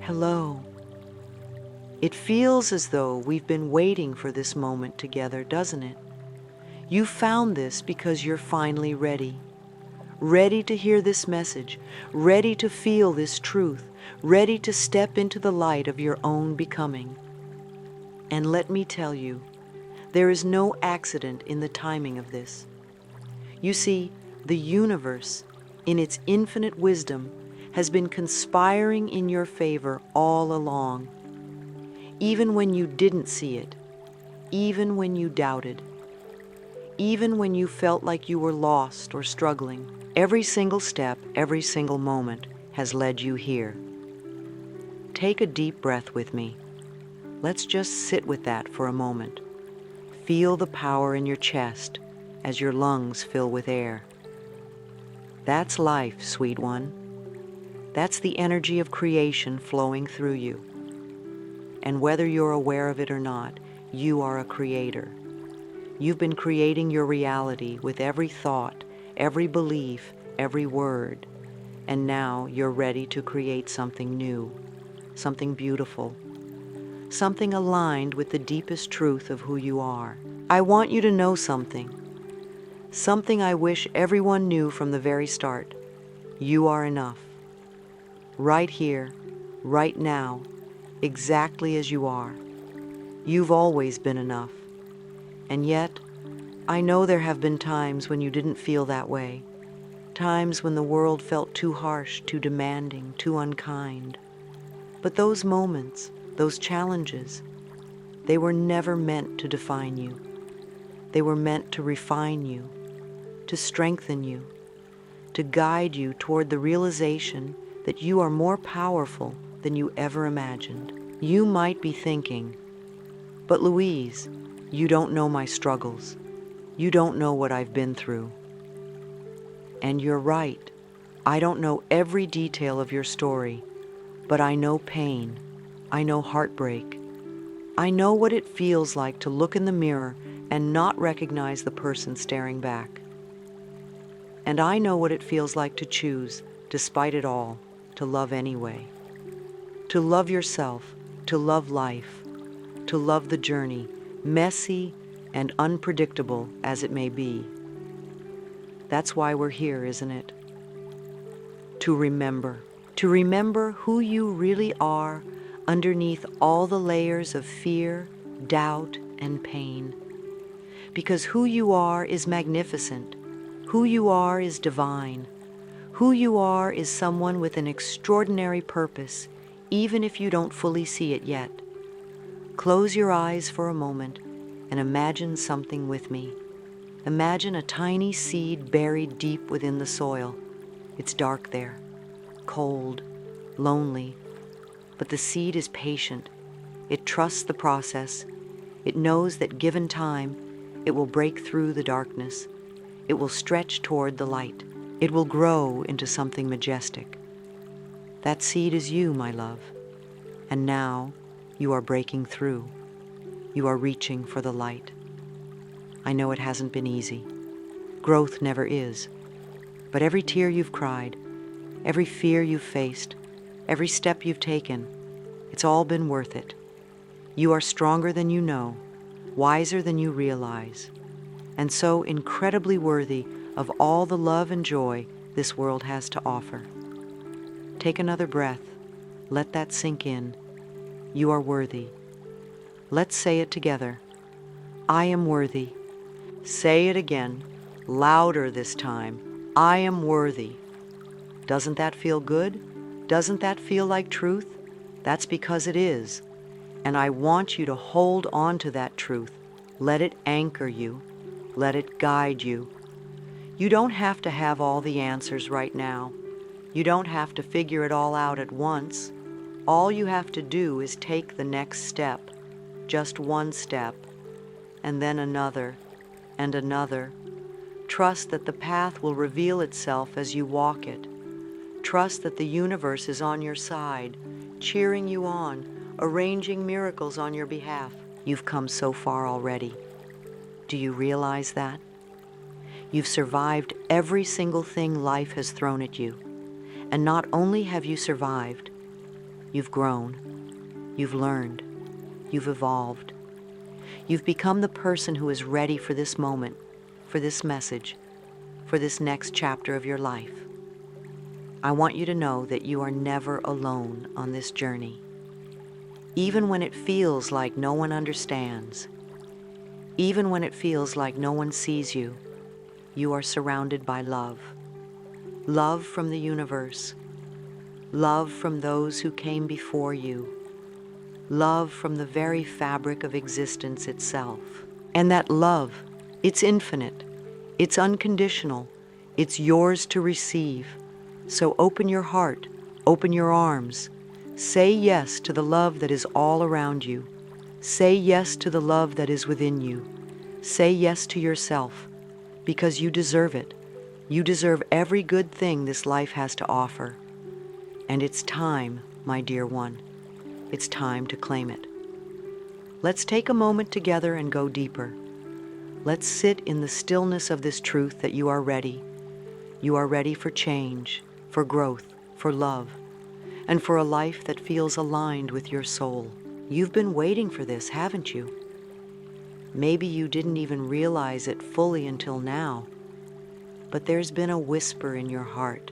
Hello. It feels as though we've been waiting for this moment together, doesn't it? You found this because you're finally ready. Ready to hear this message, ready to feel this truth, ready to step into the light of your own becoming. And let me tell you, there is no accident in the timing of this. You see, the universe, in its infinite wisdom, has been conspiring in your favor all along. Even when you didn't see it, even when you doubted, even when you felt like you were lost or struggling, every single step, every single moment has led you here. Take a deep breath with me. Let's just sit with that for a moment. Feel the power in your chest as your lungs fill with air. That's life, sweet one. That's the energy of creation flowing through you. And whether you're aware of it or not, you are a creator. You've been creating your reality with every thought, every belief, every word. And now you're ready to create something new, something beautiful, something aligned with the deepest truth of who you are. I want you to know something I wish everyone knew from the very start. You are enough. Right here, right now, exactly as you are. You've always been enough. And yet, I know there have been times when you didn't feel that way. Times when the world felt too harsh, too demanding, too unkind. But those moments, those challenges, they were never meant to define you. They were meant to refine you, to strengthen you, to guide you toward the realization that you are more powerful than you ever imagined. You might be thinking, but Louise, you don't know my struggles. You don't know what I've been through. And you're right. I don't know every detail of your story, but I know pain. I know heartbreak. I know what it feels like to look in the mirror and not recognize the person staring back. And I know what it feels like to choose, despite it all, to love anyway. To love yourself, to love life, to love the journey, messy and unpredictable as it may be. That's why we're here, isn't it? To remember who you really are underneath all the layers of fear, doubt, and pain. Because who you are is magnificent. Who you are is divine. Who you are is someone with an extraordinary purpose, even if you don't fully see it yet. Close your eyes for a moment and imagine something with me. Imagine a tiny seed buried deep within the soil. It's dark there, cold, lonely, but the seed is patient. It trusts the process. It knows that given time, it will break through the darkness. It will stretch toward the light. It will grow into something majestic. That seed is you, my love. And now you are breaking through. You are reaching for the light. I know it hasn't been easy. Growth never is. But every tear you've cried, every fear you've faced, every step you've taken, it's all been worth it. You are stronger than you know, wiser than you realize, and so incredibly worthy of all the love and joy this world has to offer. Take another breath. Let that sink in. You are worthy. Let's say it together. I am worthy. Say it again, louder this time. I am worthy. Doesn't that feel good? Doesn't that feel like truth? That's because it is. And I want you to hold on to that truth. Let it anchor you. Let it guide you. You don't have to have all the answers right now. You don't have to figure it all out at once. All you have to do is take the next step, just one step, and then another, and another. Trust that the path will reveal itself as you walk it. Trust that the universe is on your side, cheering you on, arranging miracles on your behalf. You've come so far already. Do you realize that? You've survived every single thing life has thrown at you. And not only have you survived, You've grown. You've learned. You've evolved. You've become the person who is ready for this moment, for this message, for this next chapter of your life. I want you to know that you are never alone on this journey. Even when it feels like no one understands, even when it feels like no one sees you, you are surrounded by love. Love from the universe. Love from those who came before you. Love from the very fabric of existence itself. And that love, it's infinite, it's unconditional, it's yours to receive. So open your heart, open your arms. Say yes to the love that is all around you. Say yes to the love that is within you. Say yes to yourself, because you deserve it. You deserve every good thing this life has to offer. And it's time, my dear one. It's time to claim it. Let's take a moment together and go deeper. Let's sit in the stillness of this truth that you are ready. You are ready for change, for growth, for love, and for a life that feels aligned with your soul. You've been waiting for this, haven't you? Maybe you didn't even realize it fully until now, but there's been a whisper in your heart,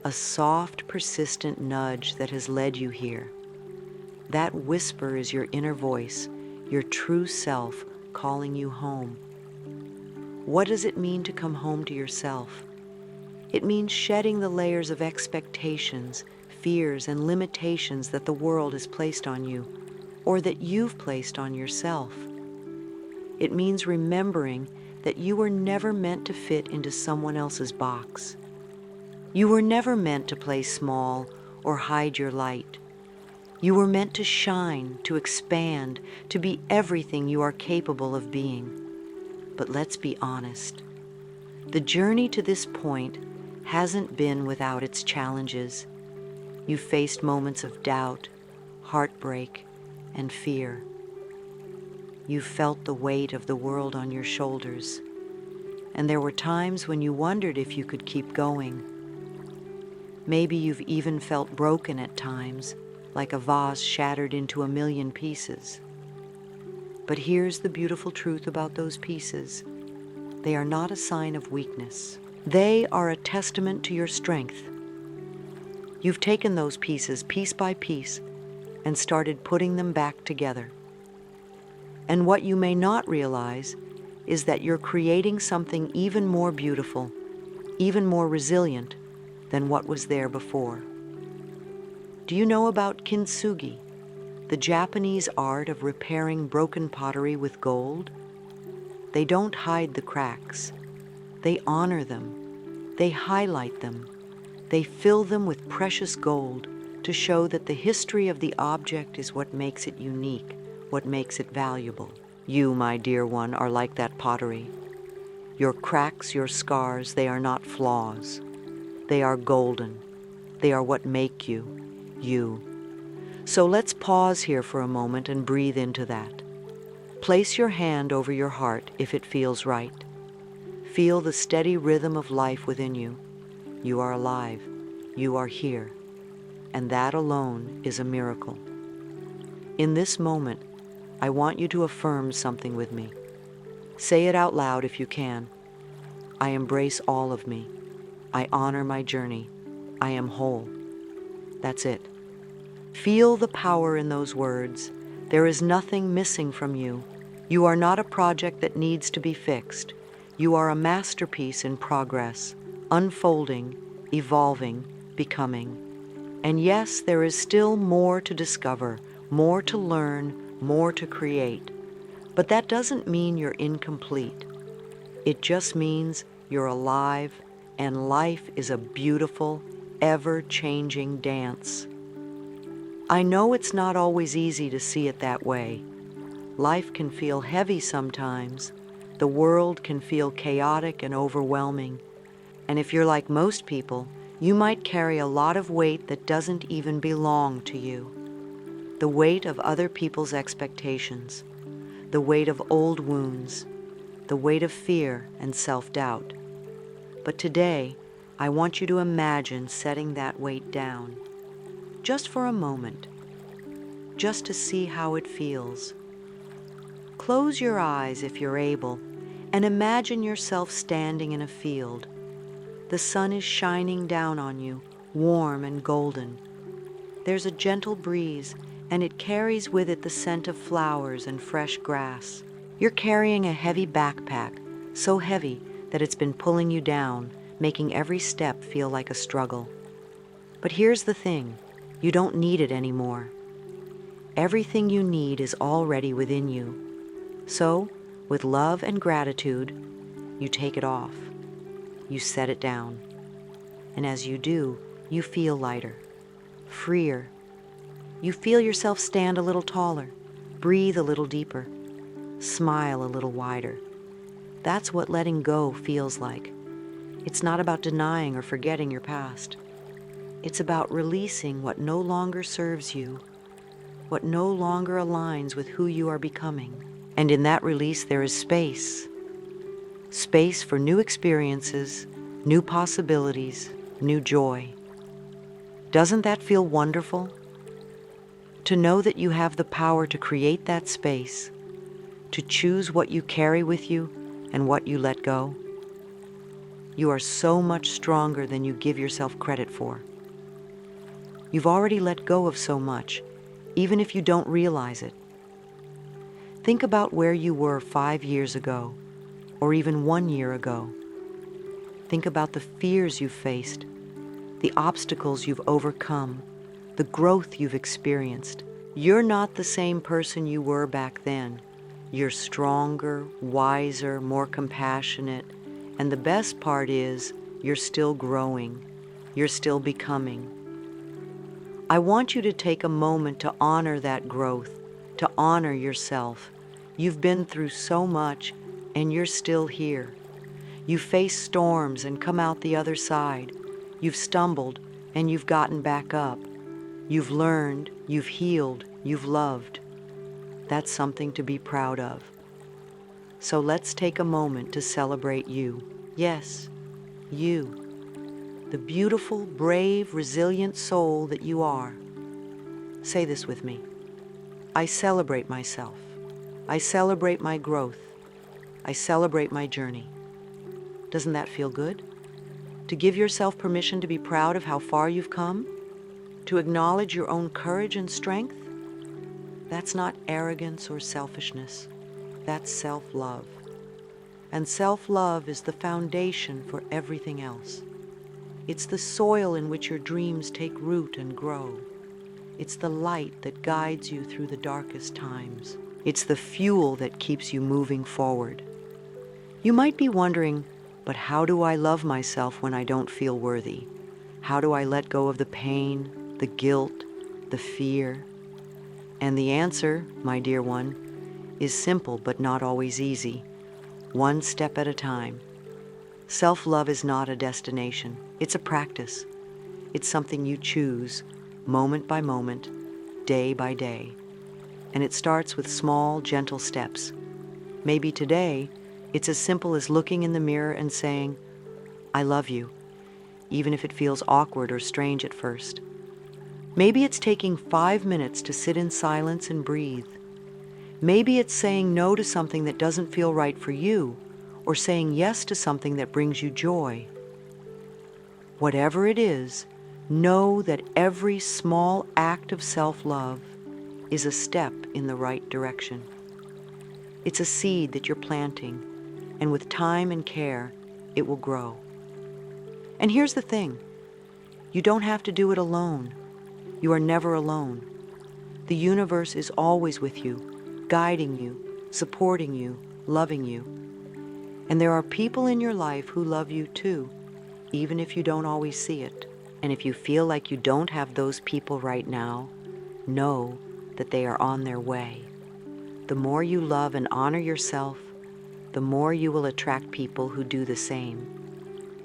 a soft, persistent nudge that has led you here. That whisper is your inner voice, your true self calling you home. What does it mean to come home to yourself? It means shedding the layers of expectations, fears, and limitations that the world has placed on you, or that you've placed on yourself. It means remembering that you were never meant to fit into someone else's box. You were never meant to play small or hide your light. You were meant to shine, to expand, to be everything you are capable of being. But let's be honest. The journey to this point hasn't been without its challenges. You've faced moments of doubt, heartbreak, and fear. You've felt the weight of the world on your shoulders, and there were times when you wondered if you could keep going. Maybe you've even felt broken at times, like a vase shattered into a million pieces. But here's the beautiful truth about those pieces. They are not a sign of weakness. They are a testament to your strength. You've taken those pieces piece by piece and started putting them back together. And what you may not realize is that you're creating something even more beautiful, even more resilient than what was there before. Do you know about kintsugi, the Japanese art of repairing broken pottery with gold? They don't hide the cracks. They honor them. They highlight them. They fill them with precious gold to show that the history of the object is what makes it unique, what makes it valuable. You, my dear one, are like that pottery. Your cracks, your scars, they are not flaws. They are golden. They are what make you, you. So let's pause here for a moment and breathe into that. Place your hand over your heart if it feels right. Feel the steady rhythm of life within you. You are alive. You are here. And that alone is a miracle. In this moment, I want you to affirm something with me. Say it out loud if you can. I embrace all of me. I honor my journey. I am whole. That's it. Feel the power in those words. There is nothing missing from you. You are not a project that needs to be fixed. You are a masterpiece in progress, unfolding, evolving, becoming. And yes, there is still more to discover, more to learn, more to create. But that doesn't mean you're incomplete. It just means you're alive, and life is a beautiful, ever-changing dance. I know it's not always easy to see it that way. Life can feel heavy sometimes. The world can feel chaotic and overwhelming. And if you're like most people, you might carry a lot of weight that doesn't even belong to you. The weight of other people's expectations, the weight of old wounds, the weight of fear and self-doubt. But today, I want you to imagine setting that weight down. just for a moment, just to see how it feels. Close your eyes if you're able, and imagine yourself standing in a field. The sun is shining down on you, warm and golden. There's a gentle breeze, and it carries with it the scent of flowers and fresh grass. You're carrying a heavy backpack, so heavy that it's been pulling you down, making every step feel like a struggle. But here's the thing, you don't need it anymore. Everything you need is already within you. So, with love and gratitude, you take it off. You set it down. And as you do, you feel lighter, freer. You feel yourself stand a little taller, breathe a little deeper, smile a little wider. That's what letting go feels like. It's not about denying or forgetting your past. It's about releasing what no longer serves you, what no longer aligns with who you are becoming. And in that release, there is space. Space for new experiences, new possibilities, new joy. Doesn't that feel wonderful? To know that you have the power to create that space, to choose what you carry with you and what you let go. You are so much stronger than you give yourself credit for. You've already let go of so much, even if you don't realize it. Think about where you were 5 years ago, or even 1 year ago. Think about the fears you've faced, the obstacles you've overcome, the growth you've experienced. You're not the same person you were back then. You're stronger, wiser, more compassionate, and the best part is you're still growing. You're still becoming. I want you to take a moment to honor that growth, to honor yourself. You've been through so much, and you're still here. You've faced storms and come out the other side. You've stumbled, and you've gotten back up. You've learned, you've healed, you've loved. That's something to be proud of. So let's take a moment to celebrate you. Yes, you. The beautiful, brave, resilient soul that you are. Say this with me. I celebrate myself. I celebrate my growth. I celebrate my journey. Doesn't that feel good? To give yourself permission to be proud of how far you've come? To acknowledge your own courage and strength? That's not arrogance or selfishness. That's self-love. And self-love is the foundation for everything else. It's the soil in which your dreams take root and grow. It's the light that guides you through the darkest times. It's the fuel that keeps you moving forward. You might be wondering, but how do I love myself when I don't feel worthy? How do I let go of the pain, the guilt, the fear? And the answer, my dear one, is simple but not always easy. One step at a time. Self-love is not a destination. It's a practice. It's something you choose, moment by moment, day by day. And it starts with small, gentle steps. Maybe today, it's as simple as looking in the mirror and saying, I love you, even if it feels awkward or strange at first. Maybe it's taking 5 minutes to sit in silence and breathe. Maybe it's saying no to something that doesn't feel right for you, or saying yes to something that brings you joy. Whatever it is, know that every small act of self-love is a step in the right direction. It's a seed that you're planting, and with time and care, it will grow. And here's the thing, you don't have to do it alone. You are never alone. The universe is always with you, guiding you, supporting you, loving you. And there are people in your life who love you too, even if you don't always see it. And if you feel like you don't have those people right now, know that they are on their way. The more you love and honor yourself, the more you will attract people who do the same.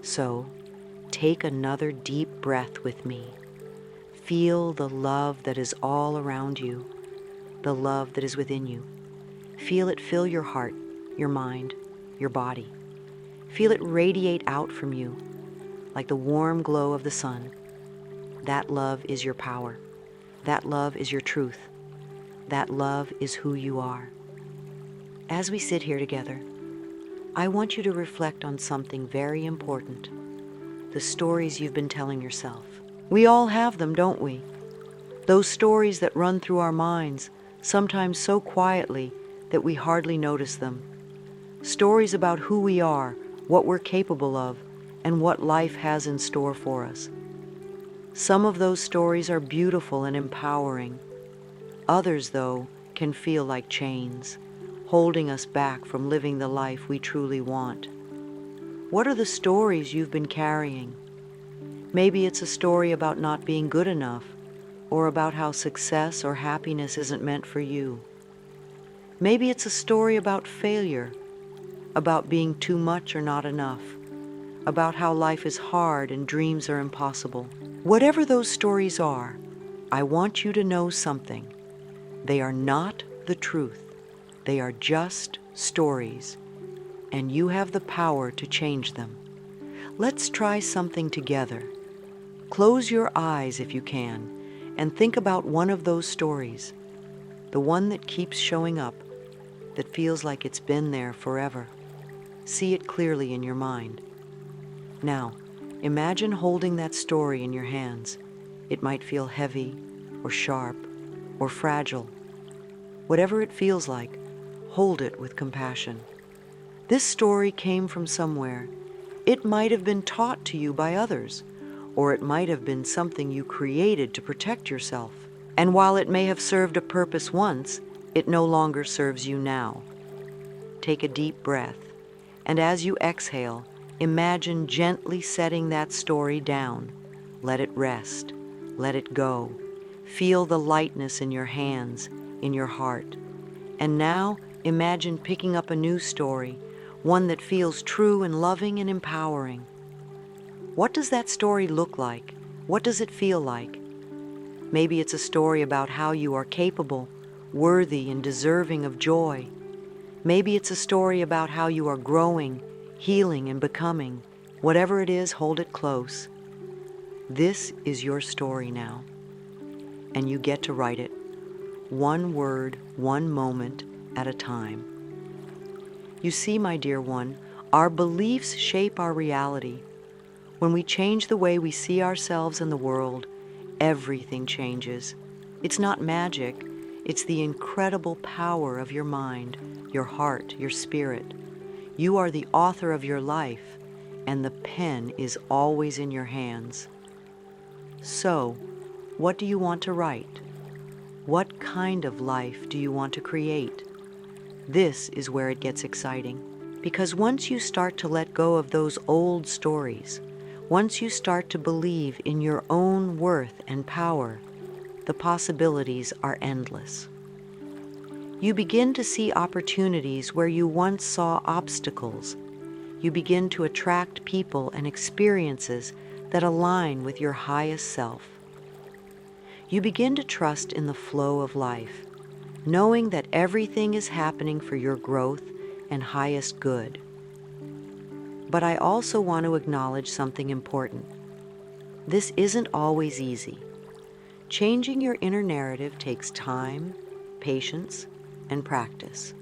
So, take another deep breath with me. Feel the love that is all around you, the love that is within you. Feel it fill your heart, your mind, your body. Feel it radiate out from you like the warm glow of the sun. That love is your power. That love is your truth. That love is who you are. As we sit here together, I want you to reflect on something very important, the stories you've been telling yourself. We all have them, don't we? Those stories that run through our minds, sometimes so quietly that we hardly notice them. Stories about who we are, what we're capable of, and what life has in store for us. Some of those stories are beautiful and empowering. Others, though, can feel like chains, holding us back from living the life we truly want. What are the stories you've been carrying? Maybe it's a story about not being good enough, or about how success or happiness isn't meant for you. Maybe it's a story about failure, about being too much or not enough, about how life is hard and dreams are impossible. Whatever those stories are, I want you to know something. They are not the truth. They are just stories, and you have the power to change them. Let's try something together. Close your eyes if you can, and think about one of those stories, the one that keeps showing up, that feels like it's been there forever. See it clearly in your mind. Now, imagine holding that story in your hands. It might feel heavy, or sharp, or fragile. Whatever it feels like, hold it with compassion. This story came from somewhere. It might have been taught to you by others, or it might have been something you created to protect yourself. And while it may have served a purpose once, it no longer serves you now. Take a deep breath, and as you exhale, imagine gently setting that story down. Let it rest. Let it go. Feel the lightness in your hands, in your heart. And now, imagine picking up a new story, one that feels true and loving and empowering. What does that story look like? What does it feel like? Maybe it's a story about how you are capable, worthy, and deserving of joy. Maybe it's a story about how you are growing, healing, and becoming. Whatever it is, hold it close. This is your story now, and you get to write it, one word, one moment at a time. You see, my dear one, our beliefs shape our reality. When we change the way we see ourselves and the world, everything changes. It's not magic. It's the incredible power of your mind, your heart, your spirit. You are the author of your life, and the pen is always in your hands. So, what do you want to write? What kind of life do you want to create? This is where it gets exciting, because once you start to let go of those old stories, once you start to believe in your own worth and power, the possibilities are endless. You begin to see opportunities where you once saw obstacles. You begin to attract people and experiences that align with your highest self. You begin to trust in the flow of life, knowing that everything is happening for your growth and highest good. But I also want to acknowledge something important. This isn't always easy. Changing your inner narrative takes time, patience, and practice.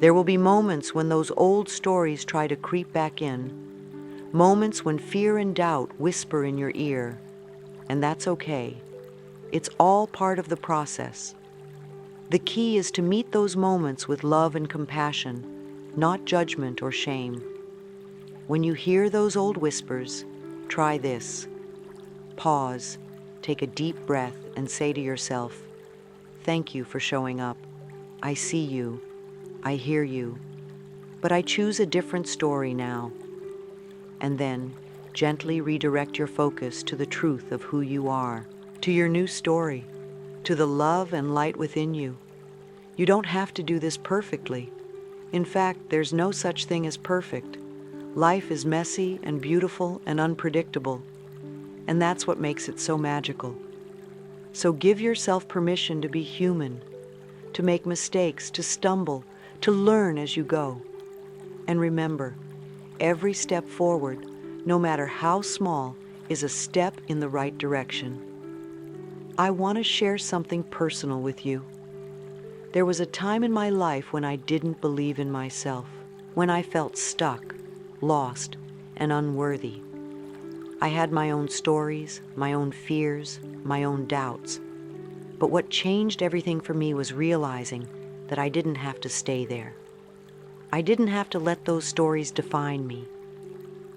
There will be moments when those old stories try to creep back in, moments when fear and doubt whisper in your ear, and that's okay. It's all part of the process. The key is to meet those moments with love and compassion, not judgment or shame. When you hear those old whispers, try this. Pause, take a deep breath, and say to yourself, "Thank you for showing up. I see you. I hear you. But I choose a different story now." And then gently redirect your focus to the truth of who you are, to your new story, to the love and light within you. You don't have to do this perfectly. In fact, there's no such thing as perfect. Life is messy and beautiful and unpredictable, and that's what makes it so magical. So give yourself permission to be human, to make mistakes, to stumble, to learn as you go. And remember, every step forward, no matter how small, is a step in the right direction. I want to share something personal with you. There was a time in my life when I didn't believe in myself, when I felt stuck, lost, and unworthy. I had my own stories, my own fears, my own doubts. But what changed everything for me was realizing that I didn't have to stay there. I didn't have to let those stories define me.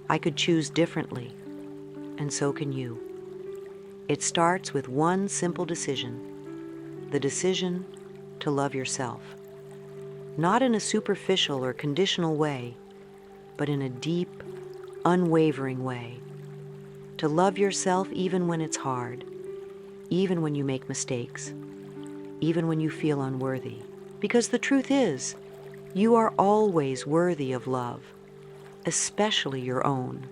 I could choose differently, and so can you. It starts with one simple decision, the decision to love yourself. Not in a superficial or conditional way, but in a deep, unwavering way. To love yourself even when it's hard, even when you make mistakes, even when you feel unworthy. Because the truth is, you are always worthy of love, especially your own.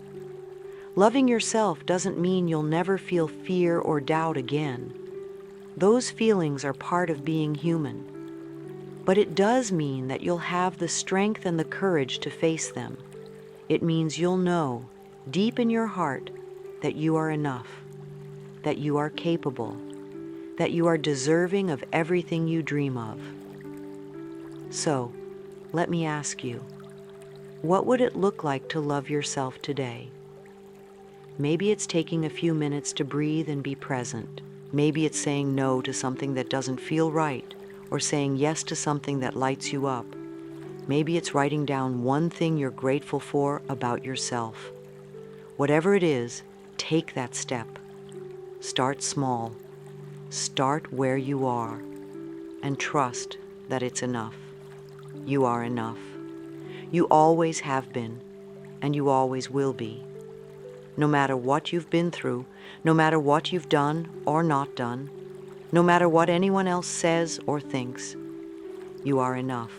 Loving yourself doesn't mean you'll never feel fear or doubt again. Those feelings are part of being human. But it does mean that you'll have the strength and the courage to face them. It means you'll know, deep in your heart, that you are enough, that you are capable, that you are deserving of everything you dream of. So, let me ask you, what would it look like to love yourself today? Maybe it's taking a few minutes to breathe and be present. Maybe it's saying no to something that doesn't feel right, or saying yes to something that lights you up. Maybe it's writing down one thing you're grateful for about yourself. Whatever it is, take that step. Start small. Start where you are, and trust that it's enough. You are enough. You always have been, and you always will be. No matter what you've been through, no matter what you've done or not done, no matter what anyone else says or thinks, you are enough.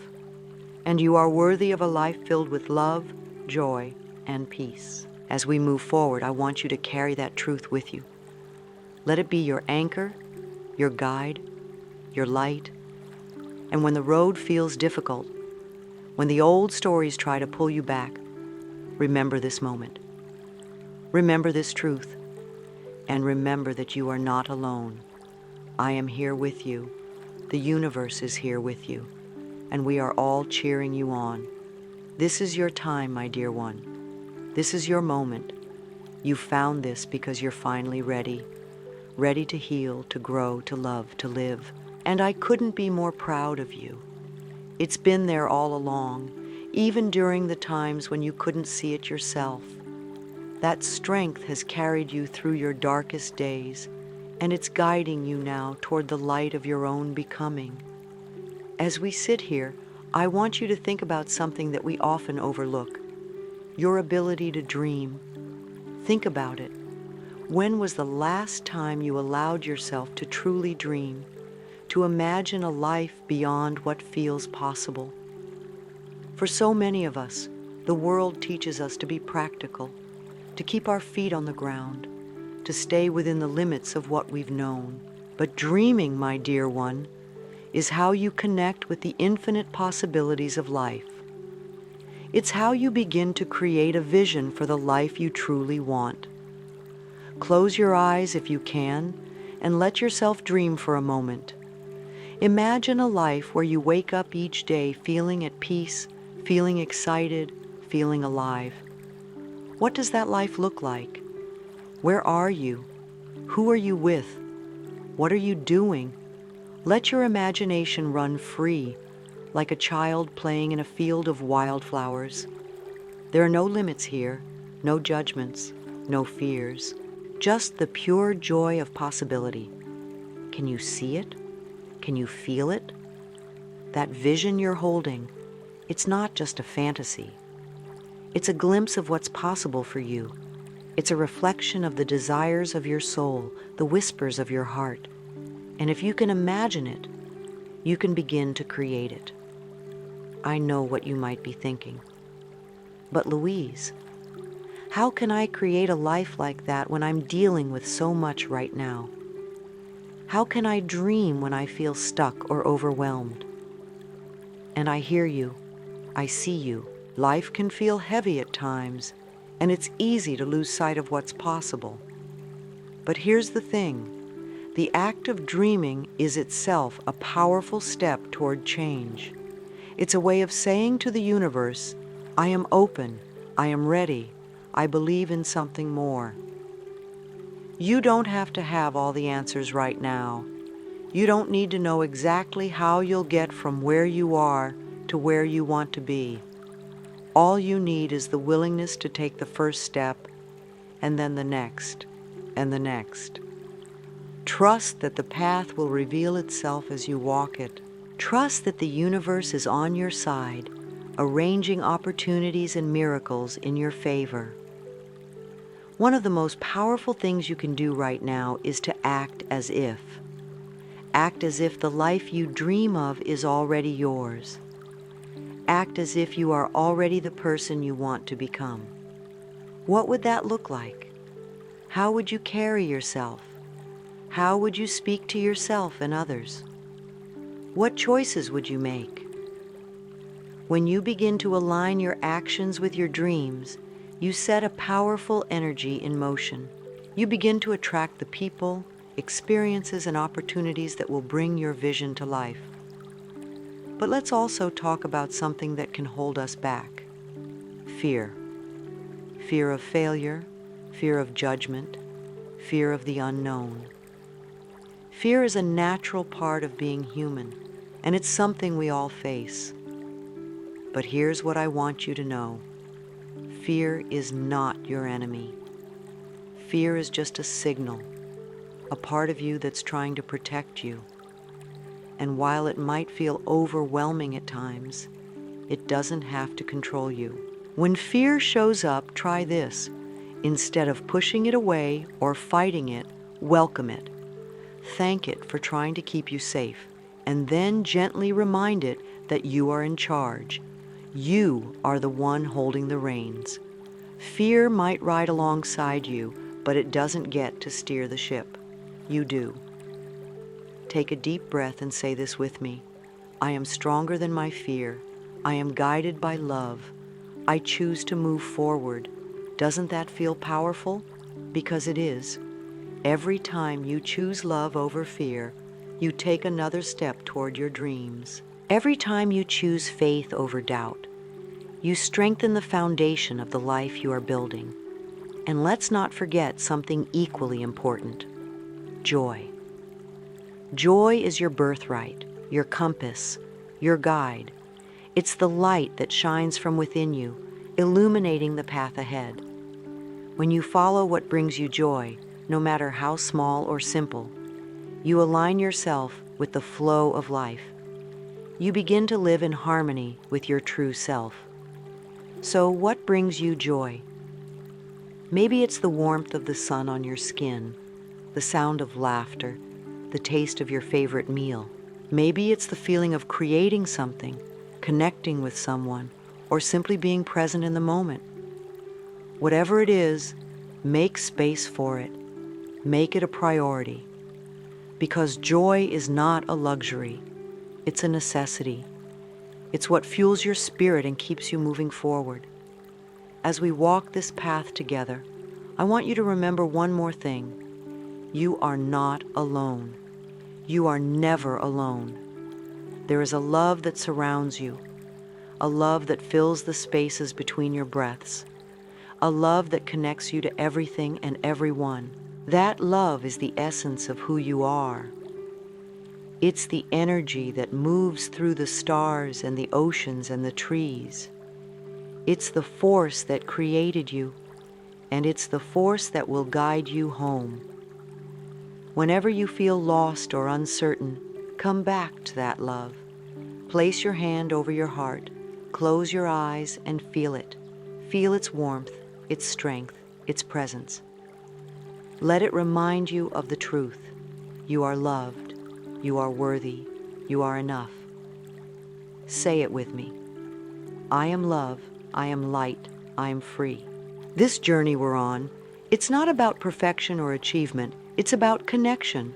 And you are worthy of a life filled with love, joy, and peace. As we move forward, I want you to carry that truth with you. Let it be your anchor, your guide, your light. And when the road feels difficult, when the old stories try to pull you back, remember this moment. Remember this truth, and remember that you are not alone. I am here with you. The universe is here with you, and we are all cheering you on. This is your time, my dear one. This is your moment. You found this because you're finally ready. Ready to heal, to grow, to love, to live. And I couldn't be more proud of you. It's been there all along, even during the times when you couldn't see it yourself. That strength has carried you through your darkest days, and it's guiding you now toward the light of your own becoming. As we sit here, I want you to think about something that we often overlook, your ability to dream. Think about it. When was the last time you allowed yourself to truly dream, to imagine a life beyond what feels possible? For so many of us, the world teaches us to be practical, to keep our feet on the ground, to stay within the limits of what we've known. But dreaming, my dear one, is how you connect with the infinite possibilities of life. It's how you begin to create a vision for the life you truly want. Close your eyes if you can, and let yourself dream for a moment. Imagine a life where you wake up each day feeling at peace, feeling excited, feeling alive. What does that life look like? Where are you? Who are you with? What are you doing? Let your imagination run free, like a child playing in a field of wildflowers. There are no limits here, no judgments, no fears, just the pure joy of possibility. Can you see it? Can you feel it? That vision you're holding, it's not just a fantasy. It's a glimpse of what's possible for you. It's a reflection of the desires of your soul, the whispers of your heart. And if you can imagine it, you can begin to create it. I know what you might be thinking. But Louise, how can I create a life like that when I'm dealing with so much right now? How can I dream when I feel stuck or overwhelmed? And I hear you. I see you. Life can feel heavy at times, and it's easy to lose sight of what's possible. But here's the thing. The act of dreaming is itself a powerful step toward change. It's a way of saying to the universe, I am open, I am ready, I believe in something more. You don't have to have all the answers right now. You don't need to know exactly how you'll get from where you are to where you want to be. All you need is the willingness to take the first step, and then the next, and the next. Trust that the path will reveal itself as you walk it. Trust that the universe is on your side, arranging opportunities and miracles in your favor. One of the most powerful things you can do right now is to act as if. Act as if the life you dream of is already yours. Act as if you are already the person you want to become. What would that look like? How would you carry yourself? How would you speak to yourself and others? What choices would you make? When you begin to align your actions with your dreams, you set a powerful energy in motion. You begin to attract the people, experiences, and opportunities that will bring your vision to life. But let's also talk about something that can hold us back. Fear. Fear of failure, fear of judgment, fear of the unknown. Fear is a natural part of being human, and it's something we all face. But here's what I want you to know. Fear is not your enemy. Fear is just a signal, a part of you that's trying to protect you. And while it might feel overwhelming at times, it doesn't have to control you. When fear shows up, try this. Instead of pushing it away or fighting it, welcome it. Thank it for trying to keep you safe, and then gently remind it that you are in charge. You are the one holding the reins. Fear might ride alongside you, but it doesn't get to steer the ship. You do. Take a deep breath and say this with me. I am stronger than my fear. I am guided by love. I choose to move forward. Doesn't that feel powerful? Because it is. Every time you choose love over fear, you take another step toward your dreams. Every time you choose faith over doubt, you strengthen the foundation of the life you are building. And let's not forget something equally important: joy. Joy is your birthright, your compass, your guide. It's the light that shines from within you, illuminating the path ahead. When you follow what brings you joy, no matter how small or simple, you align yourself with the flow of life. You begin to live in harmony with your true self. So what brings you joy? Maybe it's the warmth of the sun on your skin, the sound of laughter, the taste of your favorite meal. Maybe it's the feeling of creating something, connecting with someone, or simply being present in the moment. Whatever it is, make space for it. Make it a priority. Because joy is not a luxury. It's a necessity. It's what fuels your spirit and keeps you moving forward. As we walk this path together, I want you to remember one more thing. You are not alone. You are never alone. There is a love that surrounds you, a love that fills the spaces between your breaths, a love that connects you to everything and everyone. That love is the essence of who you are. It's the energy that moves through the stars and the oceans and the trees. It's the force that created you, and it's the force that will guide you home. Whenever you feel lost or uncertain, come back to that love. Place your hand over your heart, close your eyes, and feel it. Feel its warmth, its strength, its presence. Let it remind you of the truth. You are loved. You are worthy. You are enough. Say it with me. I am love. I am light. I am free. This journey we're on, it's not about perfection or achievement. It's about connection.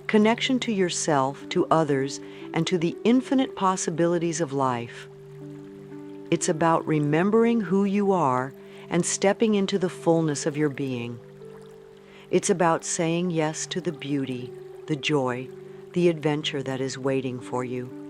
Connection to yourself, to others, and to the infinite possibilities of life. It's about remembering who you are and stepping into the fullness of your being. It's about saying yes to the beauty, the joy, the adventure that is waiting for you.